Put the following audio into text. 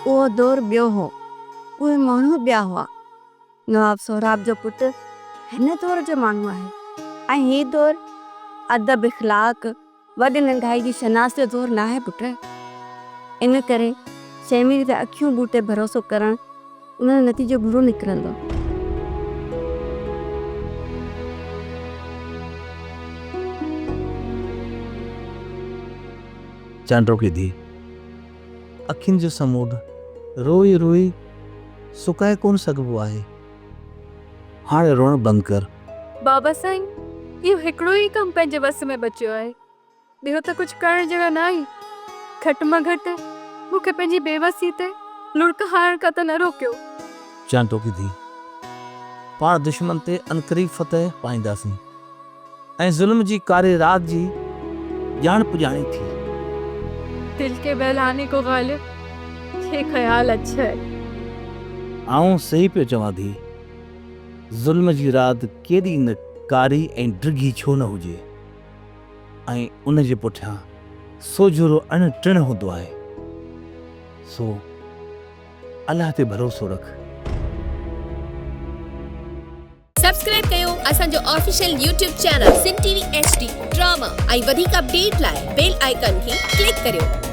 उहो दौर ॿियो हो, उहे माण्हू ॿिया हुआ। नवाब सोहराब जो पुटु हिन दौर जो माण्हू आहे ऐं हीउ दौर अदब इख़्लाक़ वॾी नंढाई जी शनास जो दौर न आहे पुटु। इन करे शैमीरी ते अखियूं बूटे भरोसो करणु उन जो नतीजो बुरो निकिरंदो। चांड्रो की धी अखियुनि जो समूड रोई रोई सुकाए कोन सघिबो आहे। हाणे रोअण बंदि कर। बाबा साईं, इहो हिकिड़ो ई कमु पंहिंजे वस में बचियो आहे, ॿियो त कुझु करण जहिड़ो न आहे। घटि में घटि मूंखे पंहिंजी बेवसी ते लुड़क हारण खां त न रोकियो। चांड्रो की धी पाण दुश्मन ते अनकरीब फतह पाईंदासीं ऐं ज़ुल्म जी कारी रात जी ॼाण पुॼाणी थी। दिल के बहलाने को गालिब, ये ख्याल अच्छा है। आऊं सही पियो चवां थी, ज़ुल्म जी रात केॾी न कारी ऐं ड्रिघी छो न हुजे ऐं उन जे पुठियां सोजोरो अण टिण हूंदो आहे। सो अल्लाह ते भरोसो रख। सब्सक्राइब कयो असांजो official YouTube channel Singh TV HD drama ऐं वधीक अपडेट लाइ बेल आइकन खे क्लिक करियो।